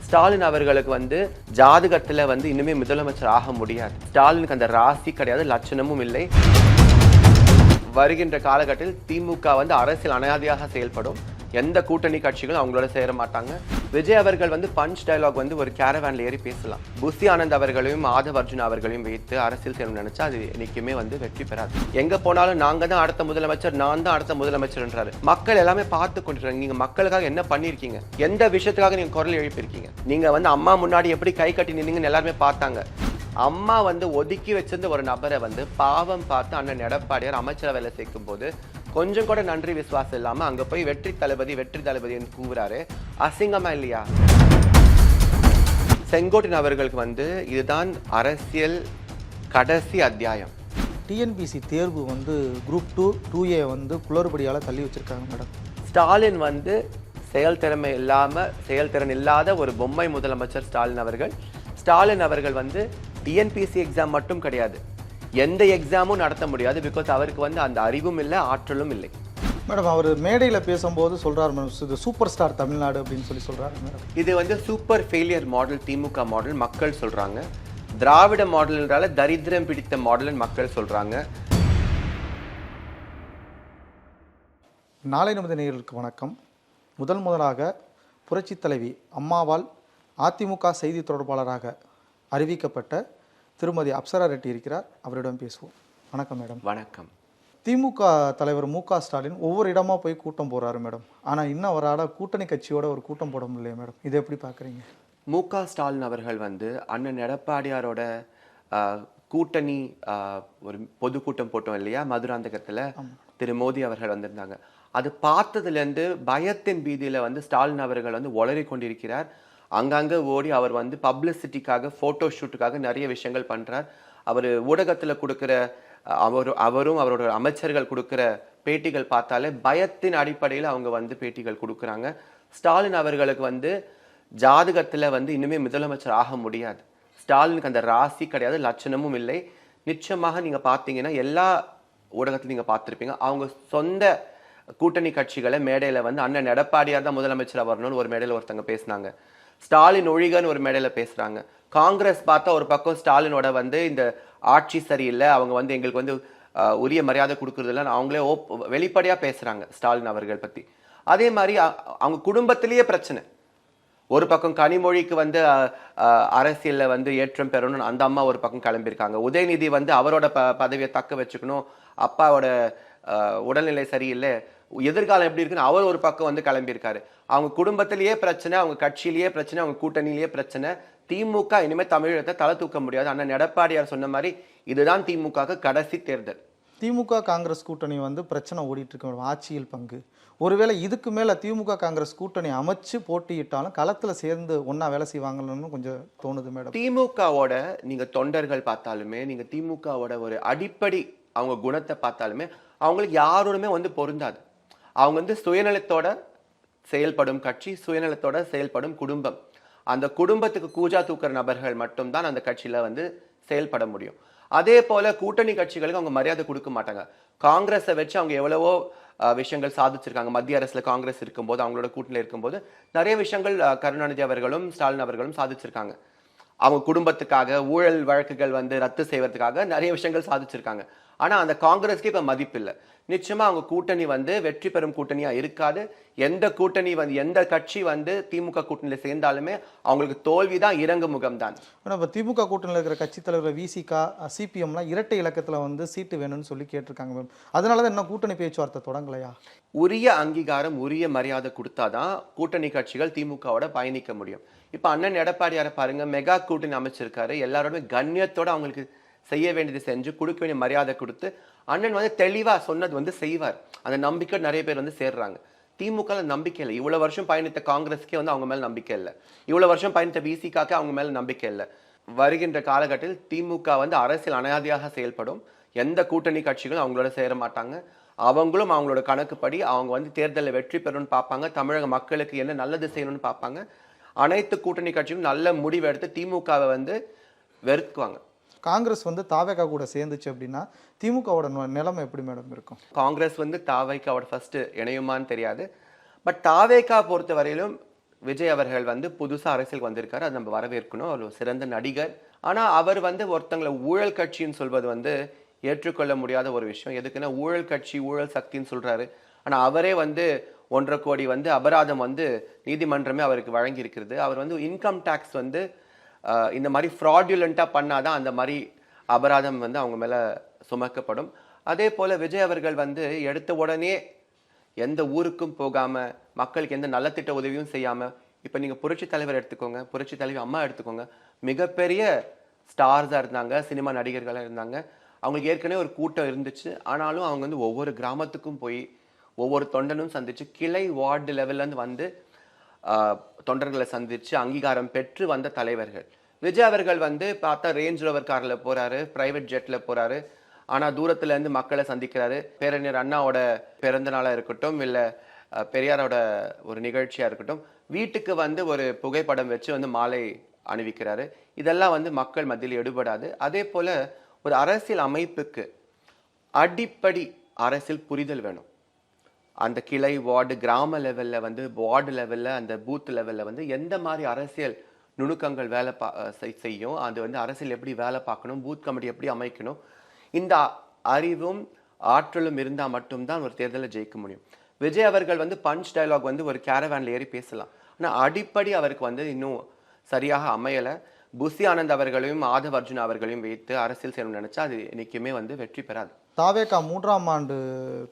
ஸ்டாலின் அவர்களுக்கு வந்து ஜாதகத்துல வந்து இன்னுமே முதலமைச்சர் ஆக முடியாது. ஸ்டாலினுக்கு அந்த ராசி கிடையாது, லட்சணமும் இல்லை. வருகின்ற காலகட்டத்தில் திமுக வந்து அரசியல் அனாதையாக செயல்படும். எந்த கூட்டணி கட்சிகளும் அவங்களோட சேர மாட்டாங்க. விஜய் அவர்கள் வந்து பஞ்ச் டயலாக் வந்து ஒரு கேரவான்ல ஏறி பேசலாம். புசி ஆனந்த் அவர்களையும் ஆதவ் அர்ஜுன் அவர்களையும் வைத்து அரசியல் செய்யணும்னு நினைச்சா அது என்னைக்குமே வந்து வெற்றி பெறாது. எங்க போனாலும் நாங்க தான் அடுத்த முதலமைச்சர், நான் தான் அடுத்த முதலமைச்சர்ன்றாரு. மக்கள் எல்லாமே பார்த்து கொண்டிருக்காங்க. நீங்க மக்களுக்காக என்ன பண்ணிருக்கீங்க? எந்த விஷயத்துக்காக நீங்க குரல் எழுப்பியிருக்கீங்க? நீங்க வந்து அம்மா முன்னாடி எப்படி கை கட்டி நின்னீங்கன்னு எல்லாருமே பார்த்தாங்க. அம்மா வந்து ஒதுக்கி வச்சிருந்த ஒரு நபரை வந்து பாவம் பார்த்து அண்ணன் எடப்பாடியார் அமைச்சரவையில சேர்க்கும் போது கொஞ்சம் கூட நன்றி விசுவாசம் இல்லாம அங்க போய் வெற்றி தளபதி என்று கூவுறாரு. அசிங்கமா இல்லையா? செங்கோட்டையன் அவர்களுக்கு வந்து இதுதான் அரசியல் கடைசி அத்தியாயம். டிஎன்பிசி தேர்வு வந்து குரூப் 2 2A வந்து குளறுபடியால தள்ளி வச்சிருக்காங்க மேடம். ஸ்டாலின் வந்து செயல்திறன் இல்லாத ஒரு பொம்மை முதலமைச்சர் ஸ்டாலின் அவர்கள் வந்து டிஎன்பிசி எக்ஸாம் மட்டும் கிடையாது, எந்த எக்ஸாமும் நடத்த முடியாது. பிகாஸ் அவருக்கு வந்து அந்த அறிவும் இல்லை, ஆற்றலும் இல்லை. மேடம் அவர் மேடையில் பேசும்போது சொல்றாரு மேடம், இது சூப்பர் ஸ்டார் தமிழ்நாடு அப்படின்னு சொல்றாரு மேடம். இது வந்து சூப்பர் ஃபெயிலியர் மாடல், திமுக மாடல் மக்கள் சொல்றாங்க. திராவிட மாடல்ன்றால தரித்திரம் பிடித்த மாடல் மக்கள் சொல்றாங்க. நாளை நமது நேயர்களுக்கு வணக்கம். முதலாக புரட்சி தலைவி அம்மாவால் அதிமுக செய்தி தொடர்பாளராக அறிவிக்கப்பட்ட திருமதி அப்சரா ரெட்டி இருக்கிறார். அவரிடம் பேசுவோம். வணக்கம் மேடம். வணக்கம். திமுக தலைவர் மு.க. ஸ்டாலின் ஒவ்வொரு இடமா போய் கூட்டம் போறாரு மேடம். ஆனா இன்னும் அவரால் கூட்டணி கட்சியோட ஒரு கூட்டம் போட முடியல மேடம். இதை எப்படி பாக்குறீங்க? மு.க. ஸ்டாலின் அவர்கள் வந்து அண்ணன் எடப்பாடியாரோட கூட்டணி ஒரு பொதுக்கூட்டம் போட்டோம் இல்லையா மதுராந்தகத்துல, திரு மோடி அவர்கள் வந்திருந்தாங்க. அது பார்த்ததுல இருந்து பயத்தின் பீதியில வந்து ஸ்டாலின் அவர்கள் வந்து ஒளறி கொண்டிருக்கிறார். அங்கங்க ஓடி அவர் வந்து பப்ளிசிட்டிக்காக, போட்டோ ஷூட்டுக்காக நிறைய விஷயங்கள் பண்றார். அவர் ஊடகத்துல கொடுக்கிற அவரும் அவரோட அமைச்சர்கள் கொடுக்கிற பேட்டிகள் பார்த்தாலே பயத்தின் அடிப்படையில் அவங்க வந்து பேட்டிகள் கொடுக்குறாங்க. ஸ்டாலின் அவர்களுக்கு வந்து ஜாதகத்துல வந்து இன்னுமே முதலமைச்சர் ஆக முடியாது. ஸ்டாலினுக்கு அந்த ராசி கிடையாது, லட்சணமும் இல்லை. நிச்சயமாக நீங்க பார்த்தீங்கன்னா எல்லா ஊடகத்திலும் நீங்க பார்த்துருப்பீங்க, அவங்க சொந்த கூட்டணி கட்சிகளை மேடையில வந்து அண்ணன் எடப்பாடியார் தான் முதலமைச்சராக வரணும்னு ஒரு மேடையில ஒருத்தங்க பேசினாங்க. ஸ்டாலின் ஒழிகன்னு ஒரு மேடையில பேசுறாங்க. காங்கிரஸ் பார்த்தா ஒரு பக்கம் ஸ்டாலினோட வந்து இந்த ஆட்சி சரியில்லை, அவங்க வந்து எங்களுக்கு வந்து உரிய மரியாதை கொடுக்கறது இல்லைன்னு அவங்களே வெளிப்படையா பேசுறாங்க ஸ்டாலின் அவர்கள் பத்தி. அதே மாதிரி அவங்க குடும்பத்திலேயே பிரச்சனை. ஒரு பக்கம் கனிமொழிக்கு வந்து அரசியல்ல வந்து ஏற்றம் பெறணும்னு அந்த அம்மா ஒரு பக்கம் கிளம்பியிருக்காங்க. உதயநிதி வந்து அவரோட பதவியை தக்க வச்சுக்கணும், அப்பாவோட உடல்நிலை சரியில்லை, எதிர்காலம் எப்படி இருக்குன்னு அவர் ஒரு பக்கம் வந்து கிளம்பியிருக்காரு. அவங்க குடும்பத்திலேயே பிரச்சனை, அவங்க கட்சியிலேயே பிரச்சனை, அவங்க கூட்டணியிலேயே பிரச்சனை. திமுக இனிமே தமிழகத்தை தலை தூக்க முடியாது. அண்ணன் எடப்பாடியார் சொன்ன மாதிரி இதுதான் திமுக கடைசி தேர்தல். திமுக காங்கிரஸ் கூட்டணி வந்து பிரச்சனை ஓடிட்டு இருக்கு, ஆட்சியில் பங்கு. ஒருவேளை இதுக்கு மேல திமுக காங்கிரஸ் கூட்டணி அமைச்சு போட்டியிட்டாலும் களத்துல சேர்ந்து ஒன்னா வேலை செய்வாங்கன்னு கொஞ்சம் தோணுது மேடம். திமுகவோட நீங்க தொண்டர்கள் பார்த்தாலுமே, நீங்க திமுகவோட ஒரு அடிப்படை அவங்க குணத்தை பார்த்தாலுமே அவங்களுக்கு யாரோடுமே வந்து பொருந்தாது. அவங்க வந்து சுயநலத்தோட செயல்படும் கட்சி, சுயநலத்தோட செயல்படும் குடும்பம். அந்த குடும்பத்துக்கு கூஜா தூக்குற நபர்கள் மட்டும்தான் அந்த கட்சியில வந்து செயல்பட முடியும். அதே போல கூட்டணி கட்சிகளுக்கு அவங்க மரியாதை கொடுக்க மாட்டாங்க. காங்கிரஸை வச்சு அவங்க எவ்வளவோ விஷயங்கள் சாதிச்சிருக்காங்க. மத்திய அரசுல காங்கிரஸ் இருக்கும்போது, அவங்களோட கூட்டணியில் இருக்கும்போது நிறைய விஷயங்கள் கருணாநிதி அவர்களும் ஸ்டாலின் அவர்களும் சாதிச்சிருக்காங்க. அவங்க குடும்பத்துக்காக ஊழல் வழக்குகள் வந்து ரத்து செய்வதற்காக நிறைய விஷயங்கள் சாதிச்சிருக்காங்க. ஆனா அந்த காங்கிரஸ்க்கு இப்ப மதிப்பு இல்லை. நிச்சயமா அவங்க கூட்டணி வந்து வெற்றி பெறும் கூட்டணியா இருக்காது. எந்த கூட்டணி வந்து எந்த கட்சி வந்து திமுக கூட்டணியில சேர்ந்தாலுமே அவங்களுக்கு தோல்விதான், இறங்கு முகம் தான். இப்போ திமுக கூட்டணியில் இருக்கிற கட்சி தலைவர் விசிகா, சிபிஎம்லாம் இரட்டை இலக்கத்துல வந்து சீட்டு வேணும்னு சொல்லி கேட்டிருக்காங்க மேம். அதனாலதான் என்ன கூட்டணி பேச்சுவார்த்தை தொடங்கலையா? உரிய அங்கீகாரம், உரிய மரியாதை கொடுத்தாதான் கூட்டணி கட்சிகள் திமுகவோட பயணிக்க முடியும். இப்ப அண்ணன் எடப்பாடியாரை பாருங்க, மெகா கூட்டணி அமைச்சிருக்காரு. எல்லாரோட கண்ணியத்தோட அவங்களுக்கு செய்ய வேண்டியது செஞ்சு, கொடுக்க வேண்டிய மரியாதை கொடுத்து அண்ணன் வந்து தெளிவா சொன்னது வந்து செய்வார். அந்த நம்பிக்கை நிறைய பேர் வந்து சேர்றாங்க. திமுக நம்பிக்கை இல்லை. இவ்வளவு வருஷம் பயணித்த காங்கிரஸ்க்கே வந்து அவங்க மேல நம்பிக்கை இல்லை. இவ்வளவு வருஷம் பயணித்த விசிகாக்கு அவங்க மேல நம்பிக்கை இல்லை. வருகின்ற காலகட்டத்தில் திமுக வந்து அரசியல் அனாதையாக செயல்படும். எந்த கூட்டணி கட்சிகளும் அவங்களோட சேர மாட்டாங்க. அவங்களும் அவங்களோட கணக்குப்படி அவங்க வந்து தேர்தலில் வெற்றி பெறணும்னு பார்ப்பாங்க. தமிழக மக்களுக்கு என்ன நல்லது செய்யணும்னு பார்ப்பாங்க. அனைத்து கூட்டணி கட்சிகளும் நல்ல முடிவு எடுத்து திமுகவை வந்து வெறுக்குவாங்க. காங்கிரஸ் வந்து தாவேகா கூட சேர்ந்துச்சு அப்படின்னா திமுகவோட நிலைமை எப்படி மேடம் இருக்கும்? காங்கிரஸ் வந்து தாவேகாவோட ஃபர்ஸ்ட் இணையுமான்னு தெரியாது. பட் தாவேகா பொறுத்த வரையிலும் விஜய் அவர்கள் வந்து புதுசா அரசியலுக்கு வந்திருக்காரு, அது நம்ம வரவேற்கணும். அவர் ஒரு சிறந்த நடிகர். ஆனா அவர் வந்து ஒருத்தங்களை ஊழல் கட்சின்னு சொல்வது வந்து ஏற்றுக்கொள்ள முடியாத ஒரு விஷயம். எதுக்குன்னா ஊழல் கட்சி, ஊழல் சக்தின்னு சொல்றாரு. ஆனா அவரே வந்து 1.5 கோடி வந்து அபராதம் வந்து நீதிமன்றமே அவருக்கு வழங்கி இருக்கிறது. அவர் வந்து இன்கம் டாக்ஸ் வந்து இந்த மாதிரி ஃப்ராடுலண்டா பண்ணாதான் அந்த மாதிரி அபராதம் வந்து அவங்க மேல சுமக்கப்படும். அதே போல விஜய் அவர்கள் வந்து எடுத்த உடனே எந்த ஊருக்கும் போகாம, மக்களுக்கு எந்த நலத்திட்ட உதவியும் செய்யாம, இப்ப நீங்க புரட்சி தலைவர் எடுத்துக்கோங்க, புரட்சி தலைவி அம்மா எடுத்துக்கோங்க, மிகப்பெரிய ஸ்டார்ஸா இருந்தாங்க, சினிமா நடிகர்களா இருந்தாங்க. அவங்களுக்கு ஏற்கனவே ஒரு கூட்டம் இருந்துச்சு. ஆனாலும் அவங்க வந்து ஒவ்வொரு கிராமத்துக்கும் போய் ஒவ்வொரு தொண்டனும் சந்திச்சு கிளை வார்டு லெவல்ல இருந்து வந்து தொண்டர்களை சந்திச்சு அங்கீகாரம் பெற்று வந்த தலைவர்கள். விஜய் அவர்கள் வந்து பார்த்தா ரேஞ்ச் ரோவர் கார்ல போறாரு, பிரைவேட் ஜெட்ல போறாரு. ஆனா தூரத்துல இருந்து மக்களை சந்திக்கிறாரு. பேரறிஞர் அண்ணாவோட பிறந்த நாளா இருக்கட்டும், இல்ல பெரியாரோட ஒரு நிகழ்ச்சியா இருக்கட்டும், வீட்டுக்கு வந்து ஒரு புகைப்படம் வச்சு வந்து மாலை அணிவிக்கிறாரு. இதெல்லாம் வந்து மக்கள் மத்தியில் எடுபடாது. அதே போல ஒரு அரசியல் அமைப்புக்கு அடிப்படை அரசியல் புரிதல் வேணும். அந்த கிளை வார்டு கிராம லெவல்ல வந்து வார்டு லெவல்ல அந்த பூத் லெவல்ல வந்து எந்த மாதிரி அரசியல் நுணுக்கங்கள் வேலை செய்யும், அது வந்து அரசியல் எப்படி வேலை பார்க்கணும், பூத் கமிட்டி எப்படி அமைக்கணும், இந்த அறிவும் ஆற்றலும் இருந்தா மட்டும்தான் ஒரு தேர்தலில் ஜெயிக்க முடியும். விஜய் அவர்கள் வந்து பஞ்ச் டயலாக் வந்து ஒரு கேரவேன்ல ஏறி பேசலாம். ஆனா அடிப்படை அவருக்கு வந்து இன்னும் சரியாக அமையல. புசி ஆனந்த் அவர்களையும் ஆதவ் அர்ஜுன் அவர்களையும் வைத்து அரசியல் செய்யணும்னு நினைச்சா அது இன்னைக்குமே வந்து வெற்றி பெறாது. தாவேகா 3ஆம் ஆண்டு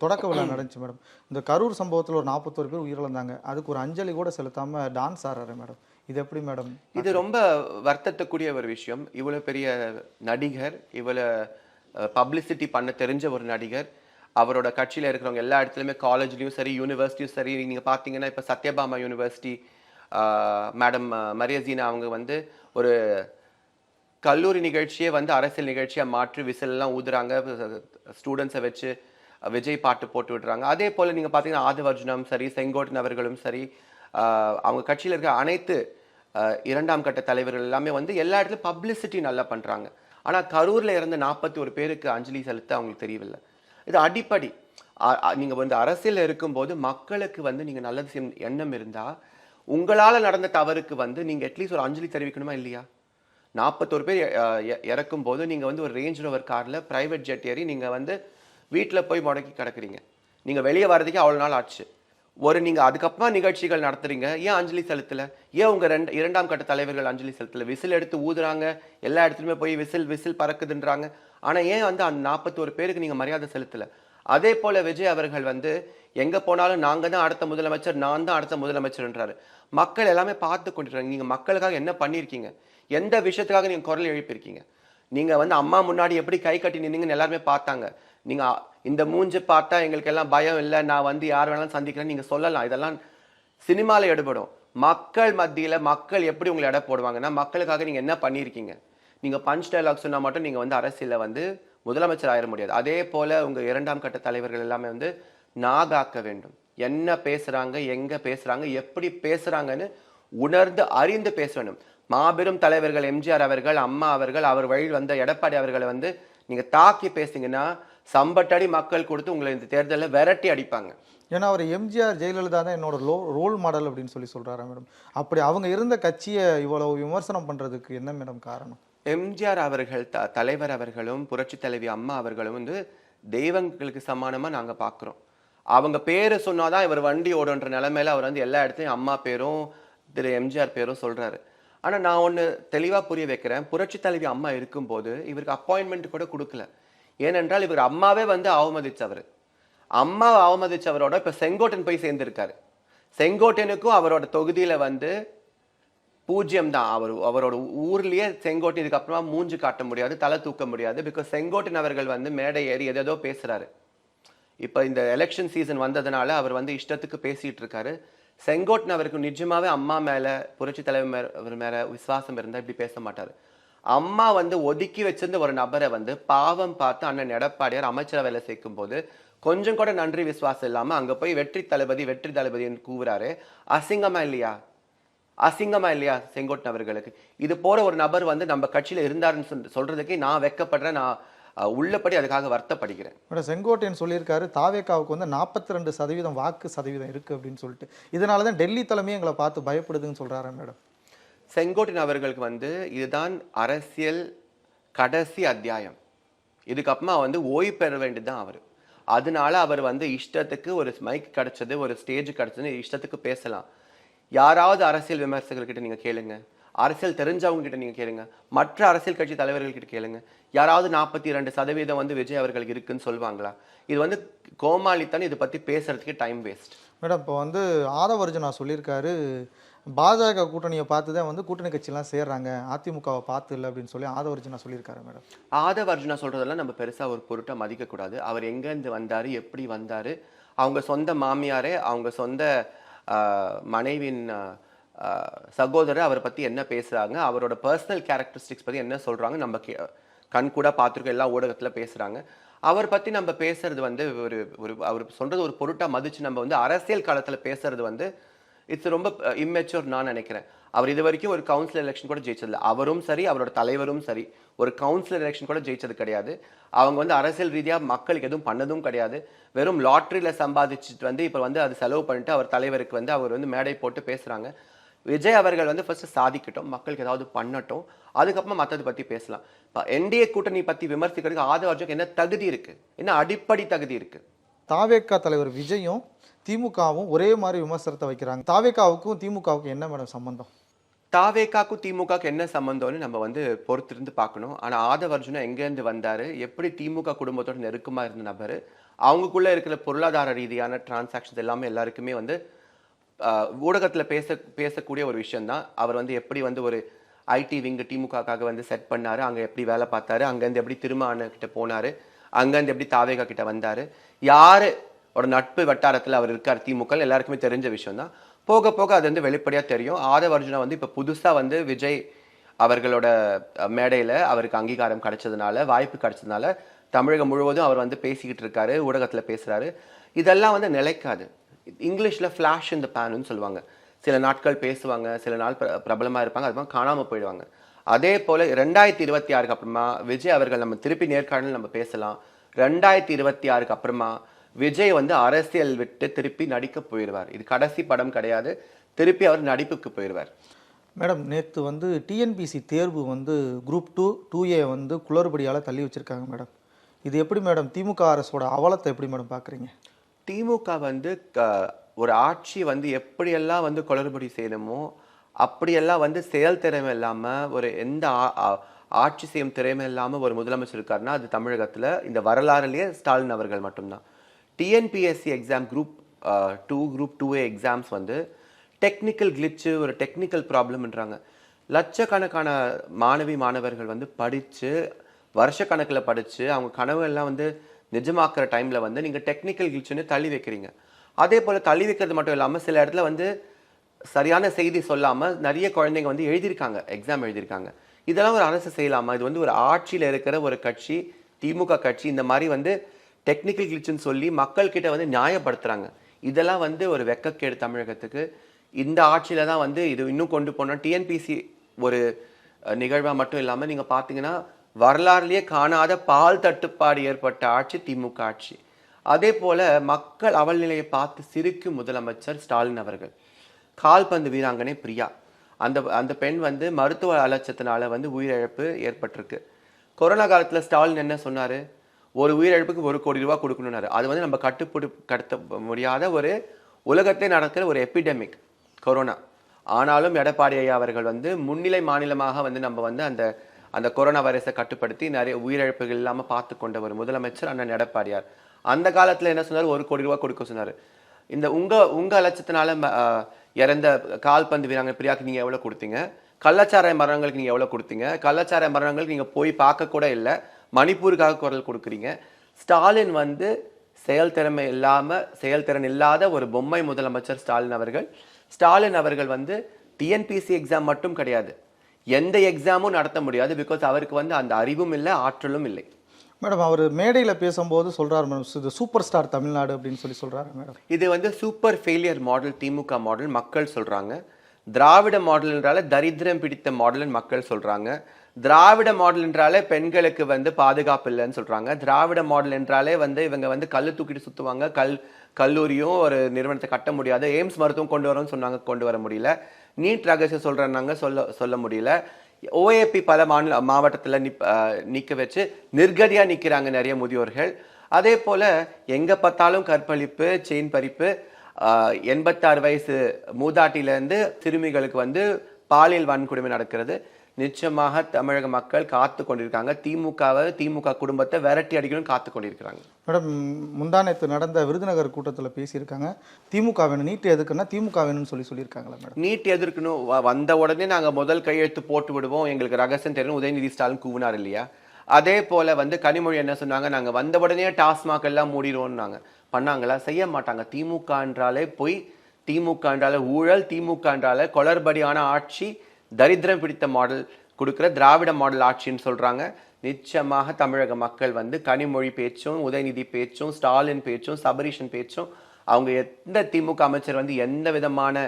தொடக்க விழா நடந்துச்சு மேடம். இந்த கரூர் சம்பவத்தில் ஒரு 41 பேர் உயிரிழந்தாங்க. அதுக்கு ஒரு அஞ்சலி கூட செலுத்தாம டான்ஸ் ஆடுறாரு மேடம். இது எப்படி மேடம்? இது ரொம்ப வருத்தத்துக்குரிய ஒரு விஷயம். இவ்வளவு பெரிய நடிகர், இவ்வளவு பப்ளிசிட்டி பண்ண தெரிஞ்ச ஒரு நடிகர், அவரோட கட்சியில இருக்கிறவங்க எல்லா இடத்துலயுமே காலேஜ்லயும் சரி, யூனிவர்சிட்டியும் சரி, நீங்க பாத்தீங்கன்னா இப்ப சத்யபாமா யூனிவர்சிட்டி மேடம் மரியசீனா அவங்க வந்து ஒரு கல்லூரி நிகழ்ச்சியே வந்து அரசியல் நிகழ்ச்சியா மாற்றி விசில் எல்லாம் ஊதுறாங்க, ஸ்டூடெண்ட்ஸை வச்சு விஜய் பாட்டு போட்டு விடுறாங்க. அதே போல நீங்க பாத்தீங்கன்னா ஆதவ் அர்ஜுனும் சரி, செங்கோட்டன் அவர்களும் சரி, அவங்க கட்சியில இருக்க அனைத்து 2ஆம் கட்ட தலைவர்கள் எல்லாமே வந்து எல்லா இடத்துலயும் பப்ளிசிட்டி நல்லா பண்றாங்க. ஆனா கரூர்ல இறந்த 41 பேருக்கு அஞ்சலி செலுத்த அவங்களுக்கு தெரியவில்லை. இது அடிப்படை. நீங்க வந்து அரசியல் இருக்கும்போது மக்களுக்கு வந்து நீங்க நல்லது செய்யும் எண்ணம் இருந்தா உங்களால நடந்த தவறுக்கு வந்து நீங்க அட்லீஸ்ட் ஒரு அஞ்சலி தெரிவிக்கணுமா இல்லையா? 41 பேர் இறக்கும் போது நீங்க வந்து ஒரு ரேஞ்ச் ரோவர் கார்ல பிரைவேட் ஜெட் ஏறி நீங்க வந்து வீட்டுல போய் முடக்கி கிடக்குறீங்க. நீங்க வெளியே வர்றதுக்கே அவ்வளவு நாள் ஆச்சு. நீங்க அதுக்கப்புறமா நிகழ்ச்சிகள் நடத்துறீங்க, ஏன் அஞ்சலி செலுத்தல? ஏன் உங்க 2ஆம் கட்ட தலைவர்கள் அஞ்சலி செலுத்தல? விசில் எடுத்து ஊதுறாங்க, எல்லா இடத்துலயுமே போய் விசில் பறக்குதுன்றாங்க. ஆனா ஏன் வந்து அந்த 41 பேருக்கு நீங்க மரியாதை செலுத்தல? அதே போல விஜய் அவர்கள் வந்து எங்க போனாலும் நாங்க தான் அடுத்த முதலமைச்சர், நான் தான் அடுத்த முதலமைச்சர்ன்றாரு. மக்கள் எல்லாமே பார்த்து கொண்டிருக்காங்க. நீங்க மக்களுக்காக என்ன பண்ணிருக்கீங்க? எந்த விஷயத்துக்காக நீங்க குரல் எழுப்பியிருக்கீங்க? நீங்க வந்து அம்மா முன்னாடி எப்படி கை கட்டி நின்னீங்கன்னு எல்லாருமே பார்த்தாங்க. நீங்க இந்த மூஞ்சு பார்த்தா எங்களுக்கு எல்லாம் பயம் இல்லை, நான் வந்து யார் வேணாலும் சந்திக்கிறேன்னு நீங்க சொல்லலாம். இதெல்லாம் சினிமால எடுபடும். மக்கள் மத்தியில மக்கள் எப்படி உங்களை எடை போடுவாங்கன்னா, மக்களுக்காக நீங்க என்ன பண்ணியிருக்கீங்க? நீங்க பஞ்ச் டயலாக் சொன்னா மட்டும் நீங்க வந்து அரசியல வந்து முதலமைச்சர் ஆயிட முடியாது. அதே போல உங்க 2ஆம் கட்ட தலைவர்கள் எல்லாமே வந்து நாகாக்க வேண்டும். என்ன பேசுறாங்க, எங்க பேசுறாங்க, எப்படி பேசுறாங்கன்னு உணர்ந்து அறிந்து பேச வேண்டும். மாபெரும் தலைவர்கள் எம்ஜிஆர் அவர்கள், அம்மா அவர்கள், அவர் வழியில் வந்த எடப்பாடி அவர்களை வந்து நீங்க தாக்கி பேசிங்கன்னா சம்பட்டடி மக்கள் கொடுத்து உங்களை இந்த தேர்தலில் விரட்டி அடிப்பாங்க. ஏன்னா அவர் எம்ஜிஆர் ஜெயலலிதா தான் என்னோட ரோல் மாடல் அப்படின்னு சொல்றாரு மேடம். அப்படி அவங்க இருந்த கட்சியை இவ்வளவு விமர்சனம் பண்றதுக்கு என்ன மேடம் காரணம்? எம்ஜிஆர் அவர்கள் தலைவர் அவர்களும் புரட்சி தலைவி அம்மா அவர்களும் வந்து தெய்வங்களுக்கு சமானமா நாங்க பாக்குறோம். அவங்க பேரு சொன்னாதான் இவர் வண்டி ஓடுன்ற நிலைமையில அவர் வந்து எல்லா இடத்துலயும் அம்மா பேரும் திரு எம்ஜிஆர் பேரும் சொல்றாரு. ஆனா நான் ஒண்ணு தெளிவா புரிய வைக்கிறேன். புரட்சி தலைவி அம்மா இருக்கும்போது இவருக்கு அப்பாயின்மெண்ட் கூட கொடுக்கல. ஏனென்றால் இவர் அம்மாவே வந்து அவமதிச்சவர். அம்மாவை அவமதிச்சவரோட இப்ப செங்கோட்டன் போய் சேர்ந்திருக்காரு. செங்கோட்டனுக்கும் அவரோட தொகுதியில வந்து 0 தான். அவரோட ஊர்லயே செங்கோட்டன் இதுக்கப்புறமா மூஞ்சு காட்ட முடியாது, தலை தூக்க முடியாது. பிகாஸ் செங்கோட்டன் அவர்கள் வந்து மேடை ஏறி ஏதோ பேசுறாரு. இப்ப இந்த எலெக்ஷன் சீசன் வந்ததுனால அவர் வந்து இஷ்டத்துக்கு பேசிட்டு இருக்காரு. செங்கோட்டன் அவருக்கு நிஜமாவே அம்மா மேல புரட்சி தலைவர் மேல விசுவாசம் இருந்தா இப்படி பேச மாட்டாரு. அம்மா வந்து ஒதுக்கி வச்சிருந்த ஒரு நபரை வந்து பாவம் பார்த்து அண்ணன் எடப்பாடியார் அமைச்சரவையில சேர்க்கும் போது கொஞ்சம் கூட நன்றி விசுவாசம் இல்லாம அங்க போய் வெற்றி தளபதி கூவுறாரு. அசிங்கமா இல்லையா? அசிங்கமா இல்லையா செங்கோட்டன் அவர்களுக்கு? இது போற ஒரு நபர் வந்து நம்ம கட்சியில இருந்தாருன்னு சொல்றதுக்கு நான் வெக்கப்படுறேன், நான் உள்ளபடி அதுக்காக வருத்தப்படுகிறேன். மேடம் செங்கோட்டையன் சொல்லியிருக்காரு தாவேக்காவுக்கு வந்து 42% வாக்கு சதவீதம் இருக்கு அப்படின்னு சொல்லிட்டு, இதனால தான் டெல்லி தலைமையும் எங்களை பார்த்து பயப்படுதுன்னு சொல்றாரு மேடம். செங்கோட்டையன் அவர்களுக்கு வந்து இதுதான் அரசியல் கடைசி அத்தியாயம். இதுக்கப்புறமா வந்து ஓய்வு பெற வேண்டியதுதான் அவர். அதனால அவர் வந்து இஷ்டத்துக்கு ஒரு மைக் கிடைச்சது, ஒரு ஸ்டேஜ் கிடைச்சது, இஷ்டத்துக்கு பேசலாம். யாராவது அரசியல் விமர்சகர்கிட்ட நீங்க கேளுங்க, அரசியல் தெரிஞ்சவங்க கிட்ட நீங்க கேளுங்க, மற்ற அரசியல் கட்சி தலைவர்கள் கிட்ட கேளுங்க, யாராவது 42% வந்து விஜய் அவர்களுக்கு இருக்குன்னு சொல்லுவாங்களா? இது வந்து கோமாளித்தான். இதை பத்தி பேசுறதுக்கு டைம் வேஸ்ட். மேடம் இப்போ வந்து ஆதவர்ஜுனா சொல்லியிருக்காரு, பாஜக கூட்டணியை பார்த்து தான் வந்து கூட்டணி கட்சியெல்லாம் சேர்றாங்க, அதிமுகவை பார்த்து இல்லை அப்படின்னு சொல்லி ஆதவர்ஜுனா சொல்லியிருக்காரு மேடம். ஆதவ அர்ஜுனா சொல்றதெல்லாம் நம்ம பெருசா ஒரு பொருட்டா மதிக்க கூடாது. அவர் எங்கேருந்து வந்தாரு, எப்படி வந்தாரு, அவங்க சொந்த மாமியாரே, அவங்க சொந்த மனைவியின் சகோதரர் அவரை பத்தி என்ன பேசுறாங்க, அவரோட பர்சனல் கேரக்டரிஸ்டிக்ஸ் பத்தி என்ன சொல்றாங்க, நம்ம கண் கூட பார்த்துருக்கோம், எல்லா ஊடகத்துல பேசுறாங்க. அவர் பத்தி நம்ம பேசுறது வந்து ஒரு ஒரு அவர் சொல்றது ஒரு பொருட்டா மதிச்சு நம்ம வந்து அரசியல் காலத்துல பேசுறது வந்து இட்ஸ் ரொம்ப இம்மெச்சூர் நான் நினைக்கிறேன். அவர் இது வரைக்கும் ஒரு கவுன்சிலர் எலெக்ஷன் கூட ஜெயிச்சதில்லை. அவரும் சரி, அவரோட தலைவரும் சரி, ஒரு கவுன்சிலர் எலெக்ஷன் கூட ஜெயிச்சது கிடையாது. அவங்க வந்து அரசியல் ரீதியா மக்களுக்கு எதுவும் பண்ணதும் கிடையாது. வெறும் லாட்ரியில சம்பாதிச்சுட்டு வந்து இப்போ வந்து அது செலவு பண்ணிட்டு அவர் தலைவருக்கு வந்து அவர் வந்து மேடை போட்டு பேசுறாங்க. விஜய் அவர்கள் வந்து ஃபர்ஸ்ட் சாதிக்கட்டும், மக்களுக்கு ஏதாவது பண்ணட்டும், அதுக்கப்புறமா மற்றதை பத்தி பேசலாம். இப்போ என்டிஏ கூட்டணி பத்தி விமர்சிக்கிறதுக்கு ஆதவ அர்ஜுனுக்கு என்ன தகுதி இருக்கு, என்ன அடிப்படை தகுதி இருக்கு? தாவேக்கா தலைவர் விஜயும் திமுகவும் ஒரே மாதிரி விமர்சனத்தை வைக்கிறாங்க. தாவேக்காவுக்கும் திமுகவுக்கும் என்ன மேடம் சம்பந்தம்? தாவேக்காக்கும் திமுகவுக்கு என்ன சம்பந்தம்னு நம்ம வந்து பொறுத்திருந்து பார்க்கணும். ஆனா ஆதவ அர்ஜுனா எங்கேருந்து வந்தாரு, எப்படி திமுக குடும்பத்தோட நெருக்கமா இருந்த நபர், அவங்களுக்குள்ள இருக்கிற பொருளாதார ரீதியான டிரான்சாக்ஷன்ஸ் எல்லாமே எல்லாருக்குமே வந்து ஊடகத்துல பேசக்கூடிய ஒரு விஷயம் தான். அவர் வந்து எப்படி வந்து ஒரு ஐடி விங் திமுகக்காக வந்து செட் பண்ணாரு, அங்க எப்படி வேலை பார்த்தாரு, அங்கேருந்து எப்படி திரும்ப கிட்ட போனாரு, அங்கேருந்து எப்படி தாவேகா கிட்ட வந்தாரு, யாரு ஒரு நட்பு வட்டாரத்தில் அவர் இருக்கார் திமுக எல்லாருக்குமே தெரிஞ்ச விஷயம் தான். போக போக அது வந்து வெளிப்படையா தெரியும். ஆதவ அர்ஜுனா வந்து இப்ப புதுசா வந்து விஜய் அவர்களோட மேடையில அவருக்கு அங்கீகாரம் கிடைச்சதுனால, வாய்ப்பு கிடைச்சதுனால தமிழகம் முழுவதும் அவர் வந்து பேசிக்கிட்டு இருக்காரு, ஊடகத்துல பேசுறாரு. இதெல்லாம் வந்து நிலைக்காது. இங்கிலீஷ்ல ஃபிளாஷ் இன் த பேன்னு சொல்லுவாங்க. சில நாட்கள் பேசுவாங்க, சில நாள் பிரபலமா இருப்பாங்க, அதுமாதிரி காணாம போயிடுவாங்க. அதே போல 2026 அப்புறமா விஜய் அவர்கள் நம்ம திருப்பி நேர்காணல் நம்ம பேசலாம். 2026 அப்புறமா விஜய் வந்து அரசியல் விட்டு திருப்பி நடிக்க போயிடுவார். இது கடைசி படம் கிடையாது, திருப்பி அவர் நடிப்புக்கு போயிடுவார். மேடம் நேற்று வந்து டிஎன்பிசி தேர்வு வந்து குரூப் 2A வந்து குளறுபடியால் தள்ளி வச்சிருக்காங்க மேடம். இது எப்படி மேடம் திமுக அரசோட அவலத்தை எப்படி மேடம் பார்க்குறீங்க? திமுக வந்து ஒரு ஆட்சி வந்து எப்படியெல்லாம் வந்து குளறுபடி செய்யணுமோ அப்படியெல்லாம் வந்து செயல் திறமை இல்லாமல் ஒரு எந்த ஆட்சி செய்யும் திறமை இல்லாமல் ஒரு முதலமைச்சர் இருக்காருன்னா அது தமிழகத்தில் இந்த வரலாறுலேயே ஸ்டாலின் அவர்கள் மட்டும்தான். TNPSC exam group 2 group 2A exams வந்து டெக்னிக்கல் கிளிச்சு, ஒரு டெக்னிக்கல் ப்ராப்ளம்ன்றாங்க. லட்சக்கணக்கான மாணவர்கள் வந்து படித்து வருஷக்கணக்கில் படித்து அவங்க கனவு எல்லாம் வந்து நிஜமாக்குற டைமில் வந்து நீங்கள் டெக்னிக்கல் கிளிச்சுன்னு தள்ளி வைக்கிறீங்க. அதே போல் தள்ளி வைக்கிறது மட்டும் இல்லாமல் சில இடத்துல வந்து சரியான செய்தி சொல்லாமல் நிறைய குழந்தைங்க வந்து எழுதியிருக்காங்க, எக்ஸாம் எழுதியிருக்காங்க. இதெல்லாம் ஒரு அரசு செய்யலாமா? இது வந்து ஒரு ஆட்சியில் இருக்கிற ஒரு கட்சி, திமுக கட்சி இந்த மாதிரி வந்து டெக்னிக்கல் கிளிச்சுன்னு சொல்லி மக்கள்கிட்ட வந்து நியாயப்படுத்துகிறாங்க. இதெல்லாம் வந்து ஒரு வெக்கக்கேடு தமிழகத்துக்கு. இந்த ஆட்சியில் தான் வந்து இது இன்னும் கொண்டு போனால் டிஎன்பிசி ஒரு நிகழ்வாக மட்டும் இல்லாமல் நீங்கள் பார்த்தீங்கன்னா வரலாறுலேயே காணாத பால் தட்டுப்பாடு ஏற்பட்ட ஆட்சி திமுக ஆட்சி. அதே போல மக்கள் அவல் நிலையை பார்த்து சிரிக்கும் முதலமைச்சர் ஸ்டாலின் அவர்கள். கால்பந்து வீராங்கனை பிரியா, அந்த பெண் வந்து மருத்துவ அலட்சியத்தினால வந்து உயிரிழப்பு ஏற்பட்டிருக்கு. கொரோனா காலத்தில் ஸ்டாலின் என்ன சொன்னார்? ஒரு உயிரிழப்புக்கு 1 கோடி ரூபா கொடுக்கணும்னாரு. அது வந்து நம்ம கட்டுப்படுத்த முடியாத ஒரு உலகத்தை நடக்கிற ஒரு எபிடமிக் கொரோனா. ஆனாலும் எடப்பாடி ஐயா அவர்கள் வந்து முன்னிலை மாநிலமாக வந்து நம்ம வந்து அந்த கொரோனா வைரஸை கட்டுப்படுத்தி நிறைய உயிரிழப்புகள் இல்லாமல் பார்த்து கொண்ட ஒரு முதலமைச்சர் அண்ணன் எடப்பாடியார். அந்த காலத்தில் என்ன சொன்னார்? 1 கோடி ரூபா கொடுக்க சொன்னார். இந்த உங்க அலட்சத்தினால இறந்த கால்பந்து வீராங்கனை பிரியாவுக்கு நீங்கள் எவ்வளோ கொடுத்தீங்க? கள்ளச்சாராய மரணங்களுக்கு நீங்கள் எவ்வளோ கொடுத்தீங்க? கள்ளச்சாராய மரணங்களுக்கு நீங்கள் போய் பார்க்க கூட இல்லை, மணிப்பூருக்காக குரல் கொடுக்குறீங்க. ஸ்டாலின் வந்து செயல்திறன் இல்லாத ஒரு பொம்மை முதலமைச்சர் ஸ்டாலின் அவர்கள் வந்து டிஎன்பிசி எக்ஸாம் மட்டும் கிடையாது, எந்த எக்ஸாமும் நடத்த முடியாது. பிகாஸ் அவருக்கு வந்து அந்த அறிவும் இல்லை, ஆற்றலும் இல்லை. மேடம் அவர் மேடையில் பேசும்போது சொல்கிறார் மேடம், இது சூப்பர் ஸ்டார் தமிழ்நாடு அப்படின்னு சொல்கிறாரு மேடம். இது வந்து சூப்பர் ஃபெயிலியர் மாடல் திமுக மாடல் மக்கள் சொல்கிறாங்க. திராவிட மாடல்ன்றால தரித்திரம் பிடித்த மாடல்னு மக்கள் சொல்கிறாங்க. திராவிட மாடல் என்றாலே பெண்களுக்கு வந்து பாதுகாப்பு இல்லைன்னு சொல்றாங்க. திராவிட மாடல் என்றாலே வந்து இவங்க வந்து கல்லு தூக்கிட்டு சுத்துவாங்க. கல்லூரியும் ஒரு நிறுவனத்தை கட்ட முடியாது. எய்ம்ஸ் மருத்துவம் கொண்டு வரோம்னு சொன்னாங்க, கொண்டு வர முடியல. நீட் ரகசியம் சொல்றாங்க, சொல்ல முடியல. ஓஏபி பல மாவட்டத்தில் நிக்க வச்சு நிர்கதியா நிக்கிறாங்க நிறைய முதியோர்கள். அதே போல எங்க பார்த்தாலும் கற்பழிப்பு, செயின் பறிப்பு, 86 வயசு மூதாட்டியிலேருந்து சிறுமிகளுக்கு வந்து பாலியல் வன்கொடுமை நடக்கிறது. நிச்சயமாக தமிழக மக்கள் காத்து கொண்டிருக்காங்க. திமுக குடும்பத்தை விரட்டி அடிக்கணும் காத்து கொண்டிருக்கிறாங்க. மேடம், முந்தானத்து நடந்த விருதுநகர் கூட்டத்தில் பேசியிருக்காங்க, திமுக வேணும், நீட் எதுக்குன்னா திமுக வேணும்னு சொல்லியிருக்காங்களா மேடம்? நீட் எதிர்க்கணும், வந்த உடனே நாங்கள் முதல் கையெழுத்து போட்டு விடுவோம், எங்களுக்கு ரகசியம் தெரியணும், உதயநிதி ஸ்டாலின் கூவினார் இல்லையா? அதே போல வந்து கனிமொழி என்ன சொன்னாங்க, நாங்கள் வந்த உடனே டாஸ்மாக் எல்லாம் மூடிடுவோம்னாங்க. பண்ணாங்களா? செய்ய மாட்டாங்க. திமுக என்றாலே பொய், திமுக என்றாலே ஊழல், திமுக என்றாலே கொளறுபடியான ஆட்சி, தரித்திரம் பிடித்த மாடல் கொடுக்குற திராவிட மாடல் ஆட்சின்னு சொல்றாங்க. நிச்சயமாக தமிழக மக்கள் வந்து கனிமொழி பேச்சும், உதயநிதி பேச்சும், ஸ்டாலின் பேச்சும், சபரீஷன் பேச்சும், அவங்க எந்த திமுக அமைச்சர் வந்து எந்த விதமான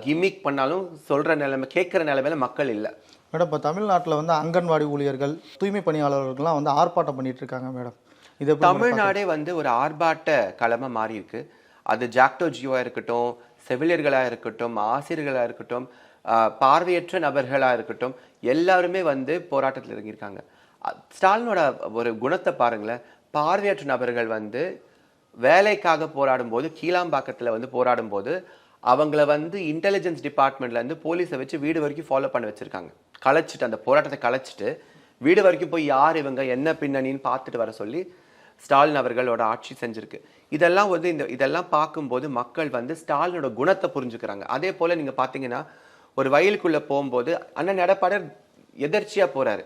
கிமிக் பண்ணாலும் சொல்ற நிலைமை, கேட்கிற நிலைமையில மக்கள் இல்லை. மேடம், இப்போ தமிழ்நாட்டில் வந்து அங்கன்வாடி ஊழியர்கள், தூய்மை பணியாளர்கள்லாம் வந்து ஆர்ப்பாட்டம் பண்ணிட்டு இருக்காங்க மேடம். இது தமிழ்நாடே வந்து ஒரு ஆர்ப்பாட்ட களமா மாறி இருக்கு. அது ஜாக்டோ ஜியோவா இருக்கட்டும், செவிலியர்களா இருக்கட்டும், ஆசிரியர்களா இருக்கட்டும், பார்வையற்ற நபர்களா இருக்கட்டும், எல்லாருமே வந்து போராட்டத்தில் இறங்கியிருக்காங்க. ஸ்டாலினோட ஒரு குணத்தை பாருங்களேன். பார்வையற்ற நபர்கள் வந்து வேலைக்காக போராடும் போது, கீழாம்பாக்கத்துல வந்து போராடும் போது அவங்கள வந்து இன்டெலிஜென்ஸ் டிபார்ட்மெண்ட்ல இருந்து போலீஸை வச்சு வீடு வரைக்கும் ஃபாலோ பண்ண வச்சிருக்காங்க. கலைச்சிட்டு, அந்த போராட்டத்தை கலைச்சிட்டு வீடு வரைக்கும் போய் யார் இவங்க, என்ன பின்னணின்னு பார்த்துட்டு வர சொல்லி ஸ்டாலின் அவர்களோட ஆட்சி செஞ்சிருக்கு. இதெல்லாம் வந்து இதெல்லாம் பார்க்கும்போது மக்கள் வந்து ஸ்டாலினோட குணத்தை புரிஞ்சுக்கிறாங்க. அதே போல நீங்க பாத்தீங்கன்னா, ஒரு வயலுக்குள்ள போகும்போது அண்ணன் எடப்பாடி எதர்ச்சியா போறாரு.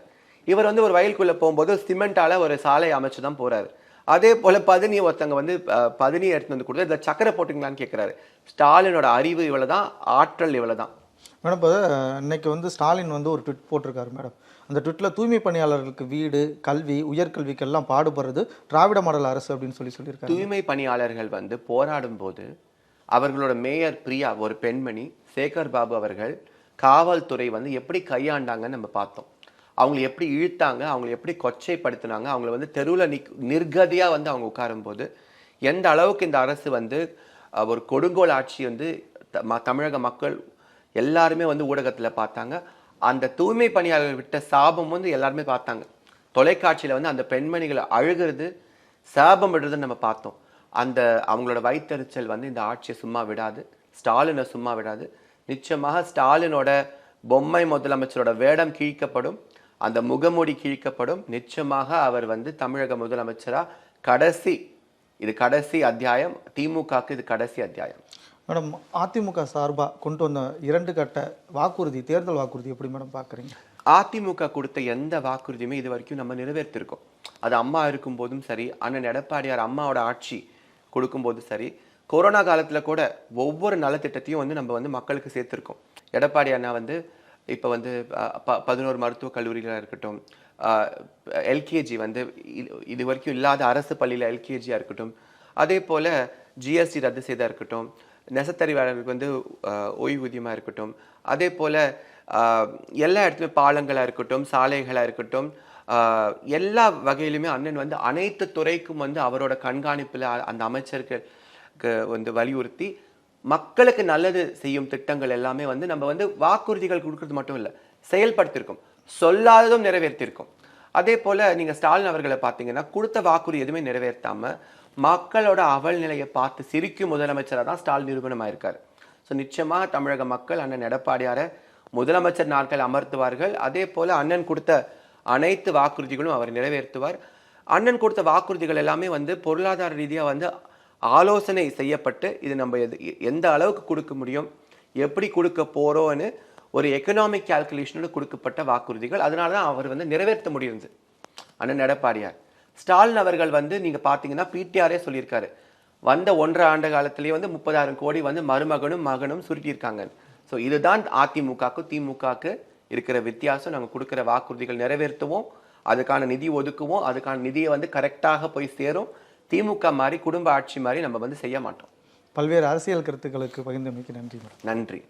இவர் வந்து ஒரு வயலுக்குள்ள போகும்போது சிமெண்டால ஒரு சாலை அமைச்சு தான் போறாரு. அதே போல ஒருத்தங்க வந்து பதினி எடுத்து வந்து கொடுத்து இதில் சக்கரை போட்டுங்களான்னு கேட்கிறாரு. ஸ்டாலினோட அறிவு இவ்வளவுதான், ஆற்றல் இவ்வளவுதான். மேடம், இப்போ இன்னைக்கு வந்து ஸ்டாலின் வந்து ஒரு ட்விட் போட்டிருக்காரு மேடம். அந்த ட்விட்டில் தூய்மை பணியாளர்களுக்கு வீடு, கல்வி, உயர்கல்விக்கெல்லாம் பாடுபடுறது திராவிட மாடல் அரசு அப்படின்னு சொல்லியிருக்காரு. தூய்மை பணியாளர்கள் வந்து போராடும் போது அவர்களோட மேயர் பிரியா, ஒரு பெண்மணி, சேகர் பாபு அவர்கள், காவல்துறை வந்து எப்படி கையாண்டாங்கன்னு நம்ம பார்த்தோம். அவங்களை எப்படி இழுத்தாங்க, அவங்களை எப்படி கொச்சைப்படுத்தினாங்க, அவங்களை வந்து தெருவில் நிர்கதியா வந்து அவங்க உட்காரும் போது எந்த அளவுக்கு இந்த அரசு வந்து ஒரு கொடுங்கோல் ஆட்சி வந்து தமிழக மக்கள் எல்லாருமே வந்து ஊடகத்தில் பார்த்தாங்க. அந்த தூய்மை பணியாளர்கள் விட்ட சாபம் வந்து எல்லாருமே பார்த்தாங்க. தொலைக்காட்சியில் வந்து அந்த பெண்மணிகளை அழுகிறது, சாபம் விடுறதுன்னு நம்ம பார்த்தோம். அவங்களோட வயிற்றெரிச்சல் வந்து இந்த ஆட்சியை சும்மா விடாது, ஸ்டாலினை சும்மா விடாது. நிச்சயமாக ஸ்டாலினோட பொம்மை முதலமைச்சரோட வேடம் கிழிக்கப்படும், அந்த முகமூடி கிழிக்கப்படும். நிச்சயமாக அவர் வந்து தமிழக முதலமைச்சரா இது கடைசி அத்தியாயம். திமுகக்கு இது கடைசி அத்தியாயம். மேடம், அதிமுக சார்பாக கொண்டு வந்த 2 கட்ட வாக்குறுதி, தேர்தல் வாக்குறுதி எப்படி மேடம் பார்க்குறீங்க? அதிமுக கொடுத்த எந்த வாக்குறுதியுமே இது வரைக்கும் நம்ம நிறைவேற்றிருக்கோம். அது அம்மா இருக்கும் போதும் சரி, அண்ணன் எடப்பாடியார் அம்மாவோட ஆட்சி கொடுக்கும்போது சரி, கொரோனா காலத்தில் கூட ஒவ்வொரு நலத்திட்டத்தையும் வந்து நம்ம வந்து மக்களுக்கு சேர்த்துருக்கோம். எடப்பாடி அண்ணா வந்து இப்போ வந்து 11 மருத்துவக் கல்லூரிகளாக இருக்கட்டும், எல்கேஜி வந்து இது வரைக்கும் இல்லாத அரசு பள்ளியில் எல்கேஜியாக இருக்கட்டும், அதே போல் ஜிஎஸ்டி ரத்து செய்தா இருக்கட்டும், நெசத்தறிவாளர்களுக்கு வந்து ஓய்வூதியமாக இருக்கட்டும், அதே போல் எல்லா இடத்துலையும் பாலங்களாக இருக்கட்டும், சாலைகளாக இருக்கட்டும், எல்லா வகையிலுமே அண்ணன் வந்து அனைத்து துறைக்கும் வந்து அவரோட கண்காணிப்பில் அந்த அமைச்சருக்கு வந்து வலியுறுத்தி மக்களுக்கு நல்லது செய்யும் திட்டங்கள் எல்லாமே வந்து நம்ம வந்து வாக்குறுதிகள் கொடுக்கறது மட்டும் இல்லை, செயல்படுத்தியிருக்கோம், சொல்லாததும் நிறைவேற்றிருக்கோம். அதே போல நீங்க ஸ்டாலின் அவர்களை பார்த்தீங்கன்னா, கொடுத்த வாக்குறுதி எதுவுமே நிறைவேற்றாம மக்களோட அவல் நிலையை பார்த்து சிரிக்கும் முதலமைச்சராக தான் ஸ்டாலின் நிரூபணமாயிருக்காரு. ஸோ நிச்சயமாக தமிழக மக்கள் அண்ணன் எடப்பாடியாரை முதலமைச்சர் நாட்கள் அமர்த்துவார்கள். அதே போல அண்ணன் கொடுத்த அனைத்து வாக்குறுதிகளும் அவர் நிறைவேற்றுவார். அண்ணன் கொடுத்த வாக்குறுதிகள் எல்லாமே வந்து பொருளாதார ரீதியாக வந்து ஆலோசனை செய்யப்பட்டு இது நம்ம எந்த அளவுக்கு கொடுக்க முடியும், எப்படி கொடுக்க போறோம்னு ஒரு எக்கனாமிக் கால்குலேஷனோட கொடுக்கப்பட்ட வாக்குறுதிகள். அதனால தான் அவர் வந்து நிறைவேற்ற முடியுது அண்ணன் எடப்பாடியார். ஸ்டாலின் அவர்கள் வந்து நீங்க பாத்தீங்கன்னா பிடிஆரே சொல்லியிருக்காரு, வந்த 1.5 ஆண்டு காலத்திலேயே வந்து 30,000 கோடி வந்து மகனும் சுருட்டியிருக்காங்க. ஸோ இதுதான் அதிமுகக்கு திமுகக்கு இருக்கிற வித்தியாசம். நாங்கள் கொடுக்குற வாக்குறுதிகள் நிறைவேற்றுவோம், அதுக்கான நிதி ஒதுக்குவோம், அதுக்கான நிதியை வந்து கரெக்டாக போய் சேரும். திமுக மாதிரி குடும்ப ஆட்சி மாதிரி நம்ம வந்து செய்ய மாட்டோம். பல்வேறு அரசியல் கருத்துக்களுக்கு பகிர்ந்தமைக்கு நன்றி. நன்றி.